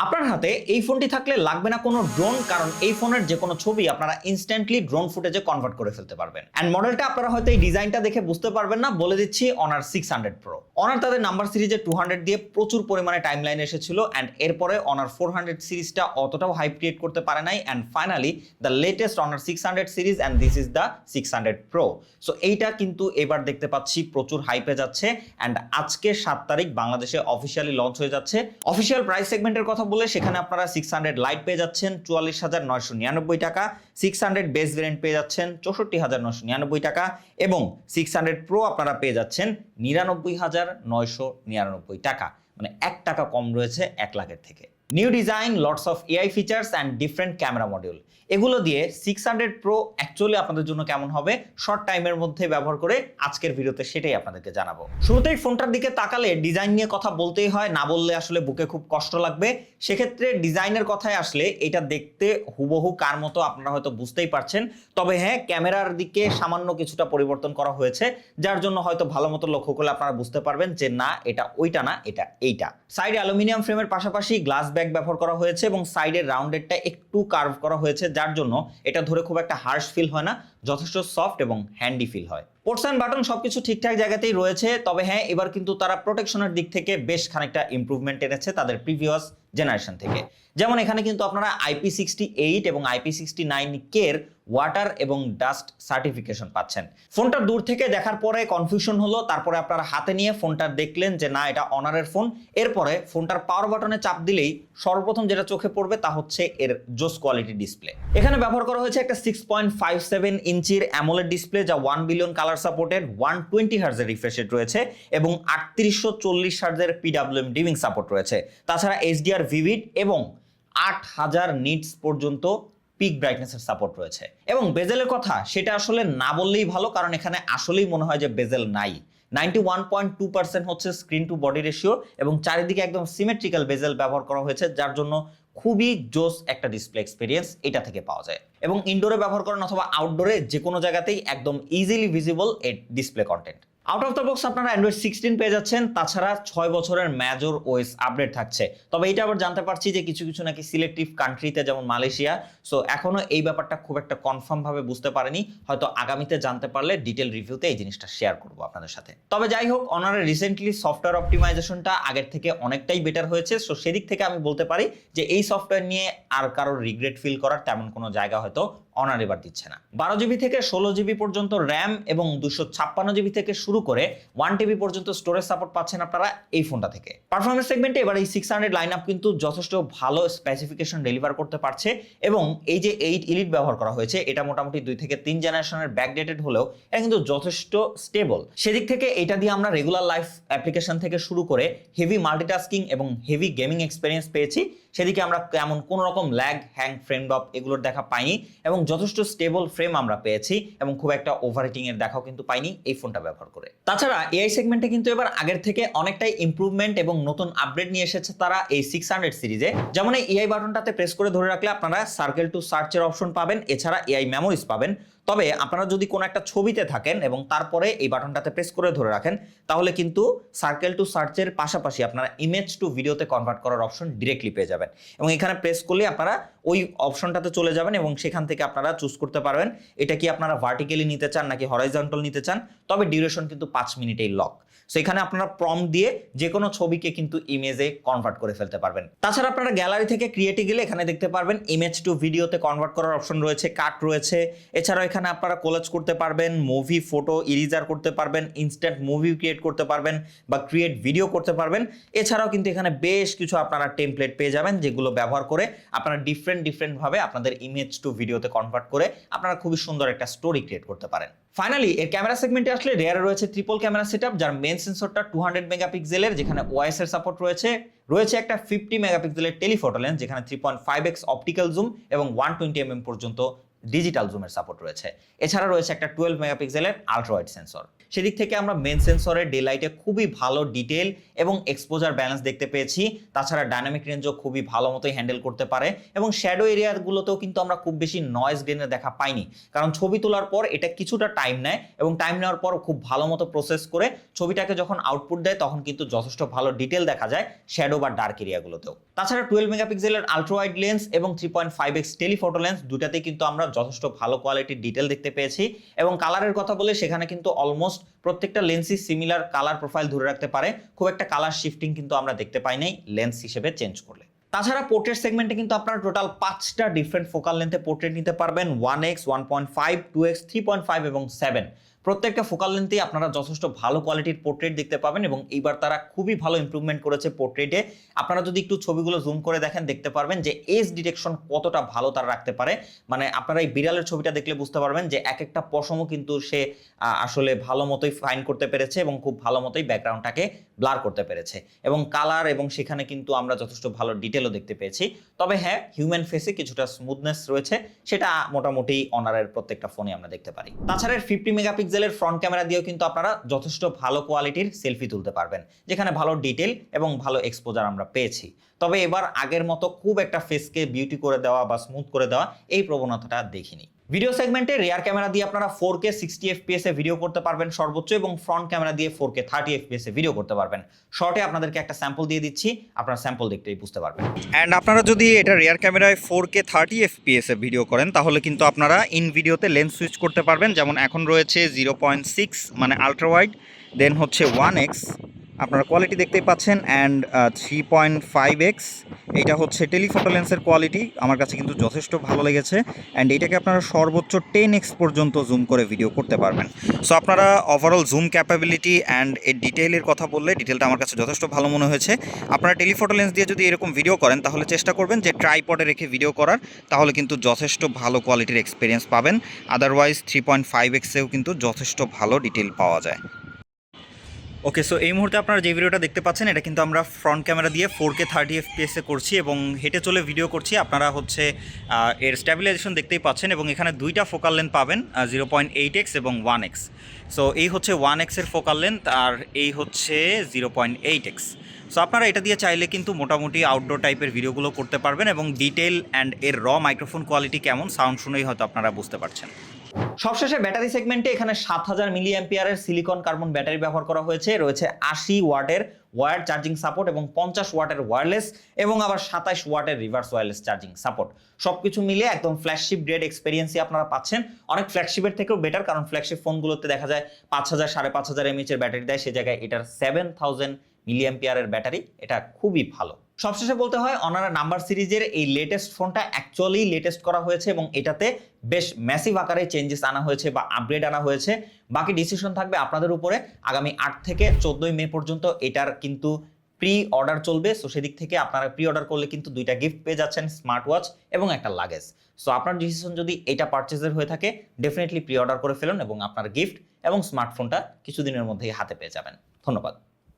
আপনার হাতে এই ফোনটি থাকলে লাগবে না কোনো ড্রোন, কারণ এই ফোনের যে কোনো ছবি আপনারা ইনস্ট্যান্টলি ড্রোন ফুটেজে কনভার্ট করে ফেলতে পারবেন। অ্যান্ড মডেলটা আপনারা হয়তো এই ডিজাইনটা দেখে বুঝতে পারবেন না, বলে দিচ্ছি অনার 600 প্রো। অনার তাদের নাম্বার সিরিজে 200 দিয়ে প্রচুর পরিমাণে টাইমলাইন এসেছিল, অ্যান্ড এরপরে অনার 400 সিরিজটা অতটাও হাইপ ক্রিয়েট করতে পারে নাই, and finally the latest honour 600 series and this is the 600 pro. So এইটা কিন্তু এবার দেখতে পাচ্ছি প্রচুর হাইপে যাচ্ছে, অ্যান্ড আজকে 7 তারিখ বাংলাদেশে অফিসিয়ালি লঞ্চ হয়ে যাচ্ছে। অফিসিয়াল প্রাইস সেগমেন্টের কথা বলে সেখানে আপনারা 600 লাইট পেয়ে যাচ্ছেন 44,999 টাকা, 600 বেস ভেরিয়েন্ট পেয়ে যাচ্ছেন 64,999 টাকা, এবং 600 প্রো আপনারা পেয়ে যাচ্ছেন 99,999 টাকা, মানে 1 টাকা কম রয়েছে 1 লাখের থেকে। New design, lots of AI features and different camera module, এগুলো দিয়ে 600 প্রো অ্যাকচুয়ালি আপনাদের জন্য কেমন হবে শর্ট টাইমের মধ্যে ব্যবহার করে আজকের ভিডিওতে সেটাই আপনাদেরকে জানাবো। শুরুতেই ফোনটার দিকে তাকালে ডিজাইন নিয়ে কথা বলতেই হয়, না বললে আসলে বুকে খুব কষ্ট লাগবে। সেক্ষেত্রে ডিজাইনের কথায় আসলে এটা দেখতে হুবহু কার মতো আপনারা হয়তো বুঝতেই পারছেন, তবে হ্যাঁ ক্যামেরার দিকে সামান্য কিছুটা পরিবর্তন করা হয়েছে, যার জন্য হয়তো ভালো মতো লক্ষ্য করলে আপনারা বুঝতে পারবেন যে না এটা ওইটা না, এটা এইটা। সাইডে অ্যালুমিনিয়াম ফ্রেমের পাশাপাশি গ্লাস ব্যাক ব্যবহার করা হয়েছে এবং সাইডের রাউন্ডেডটা একটু কার্ভ করা হয়েছে, যার জন্য এটা ধরে খুব একটা হার্শ ফিল হয় না, যথেষ্ট সফট এবং হ্যান্ডি ফিল হয়। পোর্টস অ্যান্ড বাটন সবকিছু ঠিকঠাক জায়গাতেই রয়েছে, তবে হ্যাঁ এবার কিন্তু তারা প্রোটেকশনের দিক থেকে বেশ খানিকটা ইমপ্রুভমেন্ট এনেছে তাদের প্রিভিয়াস জেনারেশন থেকে। যেমন এখানে কিন্তু আপনারা IP68 এবং IP69K এর ওয়াটার এবং ডাস্ট সার্টিফিকেশন পাচ্ছেন। ফোনটা দূর থেকে দেখার পরে কনফিউশন হলো, তারপরে আপনারা হাতে নিয়ে ফোনটা দেখলেন যে না এটা অনারের ফোন। এরপরে ফোনটার পাওয়ার বাটনে চাপ দিলেই সর্বপ্রথম যেটা চোখে পড়বে তা হচ্ছে এর জোস কোয়ালিটি ডিসপ্লে। এখানে ব্যবহার করা হয়েছে একটা 6.57 ইঞ্চির অ্যামোলেড ডিসপ্লে, যা 1 বিলিয়ন কালার সাপোর্টেড, 120 হার্জের রিফ্রেশ রেট রয়েছে এবং 3840 হার্জের PWM ডিমিং সাপোর্ট রয়েছে। তাছাড়া HDR ভিভিড এবং 8000 নিটস পর্যন্ত পিক ব্রাইটনেসের সাপোর্ট রয়েছে। এবং বেজেলের কথা সেটা আসলে না বললেই ভালো, কারণ এখানে আসলেই মনে হয় যে বেজেল নাই। 91.2% হচ্ছে স্ক্রিন টু বডি রেশিও এবং চারিদিকে একদম সিমেট্রিক্যাল বেজেল ব্যবহার করা হয়েছে, যার জন্য খুবই জোস একটা ডিসপ্লে এক্সপিরিয়েন্স এটা থেকে পাওয়া যায়। এবং ইনডোরে ব্যবহার করেন অথবা আউটডোরে যে কোনো জায়গাতেই একদম ইজিলি ভিজিবল এই display content. Out of the box আপনারা অ্যান্ড্রয়েড 16 পেয়ে যাচ্ছেন, তাছাড়া 6 বছরের মেজর ওএস আপডেট থাকছে। তবে এটা আবার জানতে পারছি যে কিছু কিছু নাকি সিলেক্টিভ কান্ট্রিতে যেমন মালয়েশিয়া, সো এখনো এই ব্যাপারটা খুব একটা কনফার্ম ভাবে বুঝতে পারেনি, হয়তো আগামীতে জানতে পারলে ডিটেল রিভিউতে এই জিনিসটা শেয়ার করব আপনাদের সাথে। তবে যাই হোক, অনারের রিসেন্টলি সফটওয়্যার অপটিমাইজেশনটা আগের থেকে অনেকটাই বেটার হয়েছে, সো সেদিক থেকে আমি বলতে পারি যে এই সফটওয়্যার নিয়ে আর কারোর রিগ্রেট ফিল করার তেমন কোনো জায়গা হয়তো অনার এবার দিচ্ছে না। 12GB থেকে 16GB পর্যন্ত র্যাম এবং 256GB থেকে শুরু করে 1TB পর্যন্ত স্টোরেজ সাপোর্ট পাচ্ছেন আপনারা এই ফোনটা থেকে। পারফরম্যান্স সেগমেন্টে এবার এই 600 লাইন আপ কিন্তু যথেষ্ট ভালো স্পেসিফিকেশন ডেলিভার করতে পারছে, এবং এই যে 8 এলিট ব্যবহার করা হয়েছে এটা মোটামুটি 2 থেকে 3 জেনারেশনের ব্যাকডেটেড হলেও এটা কিন্তু যথেষ্ট স্টেবল। সেদিক থেকে এটা দিয়ে আমরা রেগুলার লাইফ অ্যাপ্লিকেশন থেকে শুরু করে হেভি মাল্টিটাস্কিং এবং হেভি গেমিং এক্সপিরিয়েন্স পেয়েছি, সেদিকে আমরা তেমন কোনো রকম ল্যাগ, হ্যাং, ফ্রেম ড্রপ এগুলোর দেখা পাইনি, এবং যথেষ্ট স্টেবল ফ্রেম আমরা পেয়েছি এবং খুব একটা ওভারহিটিং এর দেখাও কিন্তু পাইনি এই ফোনটা ব্যবহার করে। তাছাড়া এআই সেগমেন্টে কিন্তু এবার আগের থেকে অনেকটাই ইমপ্রুভমেন্ট এবং নতুন আপডেট নিয়ে এসেছে তারা এই 600 সিরিজে। যেমন এই এআই বাটনটাতে প্রেস করে ধরে রাখলে আপনারা সার্কেল টু সার্চের অপশন পাবেন, এছাড়া এআই মেমোরিজ পাবেন। তবে আপনারা যদি কোনো একটা ছবিতে থাকেন এবং তারপরে এই বাটনটাতে প্রেস করে ধরে রাখেন, তাহলে কিন্তু সার্কেল টু সার্চের পাশাপাশি আপনারা ইমেজ টু ভিডিওতে কনভার্ট করার অপশন ডিরেক্টলি পেয়ে যাবেন, এবং এখানে প্রেস করলে আপনারা ওই অপশনটাতে চলে যাবেন এবং সেখান থেকে আপনারা চুজ করতে পারবেন এটা কি আপনারা ভার্টিক্যালি নিতে চান নাকি হরাইজন্টাল নিতে চান। তবে ডিউরেশন কিন্তু 5 মিনিটেই লক। সো এখানে আপনারা প্রম্পট দিয়ে যে কোনো ছবিকে কিন্তু ইমেজে কনভার্ট করে ফেলতে পারবেন। তাছাড়া আপনারা গ্যালারি থেকে ক্রিয়েটে গেলে এখানে দেখতে পারবেন ইমেজ টু ভিডিওতে কনভার্ট করার অপশন রয়েছে, কাট রয়েছে। এছাড়াও এখানে আপনারা কোলাজ করতে পারবেন, মুভি, ফটো, ইরেজার করতে পারবেন, ইনস্ট্যান্ট মুভি ক্রিয়েট করতে পারবেন বা ক্রিয়েট ভিডিও করতে পারবেন। এছাড়াও কিন্তু এখানে বেশ কিছু আপনারা টেমপ্লেট পেয়ে যাবেন, যেগুলো ব্যবহার করে আপনারা ডিফারেন্ট ভাবে আপনাদের ইমেজ টু ভিডিওতে কনভার্ট করে আপনারা খুবই সুন্দর একটা স্টোরি ক্রিয়েট করতে পারেন। ফাইনালি এর ক্যামেরা সেগমেন্টে আসলে রেয়ারে রয়েছে ট্রিপল ক্যামেরা সেটআপ, যার মেইন সেন্সরটা 200 মেগাপিক্সেলের, যেখানে ওআইএস এর সাপোর্ট রয়েছে একটা 50 মেগাপিক্সেলের টেলিফটো লেন্স, যেখানে 3.5x অপটিক্যাল জুম এবং 120mm পর্যন্ত ডিজিটাল জুমের সাপোর্ট রয়েছে। এছাড়া রয়েছে একটা 12 মেগাপিক্সেলের আলট্রা ওয়াইড সেন্সর। সেদিক থেকে আমরা মেন সেন্সরের ডে লাইটে খুবই ভালো ডিটেল এবং এক্সপোজার ব্যালেন্স দেখতে পেয়েছি। তাছাড়া ডাইনামিক রেঞ্জও খুবই ভালো মতোই হ্যান্ডেল করতে পারে এবং শ্যাডো এরিয়াগুলোতেও কিন্তু আমরা খুব বেশি নয়েজ গ্রেনের দেখা পাইনি, কারণ ছবি তোলার পর এটা কিছুটা টাইম নেয় এবং টাইম নেওয়ার পর খুব ভালো মতো প্রসেস করে ছবিটাকে যখন আউটপুট দেয় তখন কিন্তু যথেষ্ট ভালো ডিটেল দেখা যায় শ্যাডো বা ডার্ক এরিয়াগুলোতেও। তাছাড়া 12 মেগাপিক্সেলের আলট্রা ওয়াইড লেন্স এবং 3.5x টেলিফটো লেন্স দুটাতেই কিন্তু আমরা যথেষ্ট ভালো কোয়ালিটির ডিটেল দেখতে পেয়েছি এবং কালারের কথা বলে সেখানে কিন্তু অলমোস্ট প্রত্যেকটা লেন্সই সিমিলার কালার প্রোফাইল ধরে রাখতে পারে, খুব একটা কালার শিফটিং কিন্তু আমরা দেখতে পাই নাই লেন্স হিসেবে চেঞ্জ করলে। তাছাড়া পোর্ট্রেট সেগমেন্টে কিন্তু আপনারা টোটাল 5টা ডিফারেন্ট ফোকাল লেন্থে পোর্ট্রেট নিতে পারবেন, 1x, 1.5, 2x, 3.5 এবং 7। প্রত্যেকটা ফোকাল লেন্থেই আপনারা যথেষ্ট ভালো কোয়ালিটির পোর্ট্রেট দেখতে পাবেন এবং এইবার তারা খুবই ভালো ইমপ্রুভমেন্ট করেছে পোর্ট্রেটে। আপনারা যদি একটু ছবিগুলো জুম করে দেখেন দেখতে পারবেন যে এজ ডিটেকশন কতটা ভালো তারা রাখতে পারে। মানে আপনারা এই বিড়ালের ছবিটা দেখলে বুঝতে পারবেন যে এক একটা পশমও কিন্তু সে আসলে ভালো মতোই ফাইন করতে পেরেছে এবং খুব ভালো মতোই ব্যাকগ্রাউন্ডটাকে ব্লার করতে পেরেছে এবং কালার এবং সেখানে কিন্তু আমরা যথেষ্ট ভালো ডিটেলও দেখতে পেয়েছি। তবে হ্যাঁ, হিউম্যান ফেসে কিছুটা স্মুথনেস রয়েছে, সেটা মোটামুটি অনারের প্রত্যেকটা ফোনে আমরা দেখতে পারি। তাছাড়া 50 মেগাপিক্সেলের ফ্রন্ট ক্যামেরা দিয়েও কিন্তু আপনারা যথেষ্ট ভালো কোয়ালিটির সেলফি তুলতে পারবেন, যেখানে ভালো ডিটেল এবং ভালো এক্সপোজার আমরা পেয়েছি। তবে এবার আগের মতো খুব একটা ফেসকে বিউটি করে দেওয়া বা স্মুথ করে দেওয়া এই প্রবণতাটা দেখিনি। ভিডিও সেগমেন্টে রিয়ার ক্যামেরা দিয়ে আপনারা 4K 60 FPS এ ভিডিও করতে পারবেন সর্বোচ্চ, এবং ফ্রন্ট ক্যামেরা দিয়ে 4K 30 FPS এ ভিডিও করতে পারবেন। শর্টে আপনাদেরকে একটা স্যাম্পল দিয়ে দিচ্ছি, আপনারা স্যাম্পল দেখতেই বুঝতে পারবেন। অ্যান্ড আপনারা যদি এটা রিয়ার ক্যামেরায় 4K 30 FPS এ ভিডিও করেন তাহলে কিন্তু আপনারা ইন ভিডিওতে লেন্স সুইচ করতে পারবেন। যেমন এখন রয়েছে 0.6 মানে আলট্রা ওয়াইড, দেন হচ্ছে 1x আপনারা কোয়ালিটি দেখতেই পাচ্ছেন, অ্যান্ড 3.5x এইটা হচ্ছে টেলিফটো লেন্সের কোয়ালিটি, আমার কাছে কিন্তু যথেষ্ট ভালো লেগেছে। অ্যান্ড এইটাকে আপনারা সর্বোচ্চ 10x পর্যন্ত জুম করে ভিডিও করতে পারবেন। সো আপনারা ওভারঅল জুম ক্যাপাবিলিটি অ্যান্ড এর ডিটেইলের কথা বললে ডিটেলটা আমার কাছে যথেষ্ট ভালো মনে হয়েছে। আপনারা টেলিফটো লেন্স দিয়ে যদি এরকম ভিডিও করেন তাহলে চেষ্টা করবেন যে ট্রাইপডে রেখে ভিডিও করার, তাহলে কিন্তু যথেষ্ট ভালো কোয়ালিটির এক্সপিরিয়েন্স পাবেন। আদারওয়াইজ 3.5xেও কিন্তু যথেষ্ট ভালো ডিটেল পাওয়া যায়। ওকে, সো এই মুহূর্তে আপনারা যে ভিডিওটা দেখতে পাচ্ছেন এটা কিন্তু আমরা ফ্রন্ট ক্যামেরা দিয়ে 4K 30 FPS এ করছি এবং হেঁটে চলে ভিডিও করছি। আপনারা হচ্ছে এর স্ট্যাবিলাইজেশন দেখতেই পাচ্ছেন এবং এখানে দুইটা ফোকাল লেন্থ পাবেন, 0.8x এবং 1x। সো এই হচ্ছে 1x এর ফোকাল লেন্থ আর এই হচ্ছে 0.8x। সো আপনারা এটা দিয়ে চাইলে কিন্তু মোটামুটি আউটডোর টাইপের ভিডিওগুলো করতে পারবেন এবং ডিটেল অ্যান্ড এর র মাইক্রোফোন কোয়ালিটি কেমন সাউন্ড শুনেই হয়তো আপনারা বুঝতে পারছেন। সবশেষে ব্যাটারি সেগমেন্টে এখানে 7000 মিলি অ্যাম্পিয়ারের সিলিকন কার্বন ব্যাটারি ব্যবহার করা হয়েছে, রয়েছে 80 ওয়াটের ওয়্যার চার্জিং সাপোর্ট এবং 50 ওয়াটের ওয়্যারলেস এবং আবার 27 ওয়াটের রিভার্স ওয়্যারলেস চার্জিং সাপোর্ট। সবকিছু মিলিয়ে একদম ফ্ল্যাগশিপ গ্রেড এক্সপেরিয়েন্সই আপনারা পাচ্ছেন। অনেক ফ্ল্যাগশিপের থেকেও বেটার, কারণ ফ্ল্যাগশিপ ফোনগুলোতে দেখা যায় 5000 5500 mAh এর ব্যাটারি দেয়, সে জায়গায় এটার 7000 মিলি অ্যাম্পিয়ারের ব্যাটারি, এটা খুবই ভালো। সবশেষে বলতে হয় অনারা নাম্বার সিরিজের এই লেটেস্ট ফোনটা অ্যাকচুয়ালি লেটেস্ট করা হয়েছে এবং এটাতে বেশ ম্যাসিভ আকারে চেঞ্জেস আনা হয়েছে বা আপগ্রেড আনা হয়েছে। বাকি ডিসিশন থাকবে আপনাদের উপরে। আগামী 8 থেকে 14 মে পর্যন্ত এটার কিন্তু প্রি অর্ডার চলবে। সো সেদিক থেকে আপনারা প্রি অর্ডার করলে কিন্তু 2টা গিফট পেয়ে যাচ্ছেন, স্মার্ট ওয়াচ এবং একটা লাগেজ। সো আপনার ডিসিশন যদি এটা পারচেজের হয়ে থাকে ডেফিনেটলি প্রি অর্ডার করে ফেলুন এবং আপনার গিফট এবং স্মার্টফোনটা কিছুদিনের মধ্যেই হাতে পেয়ে যাবেন। ধন্যবাদ।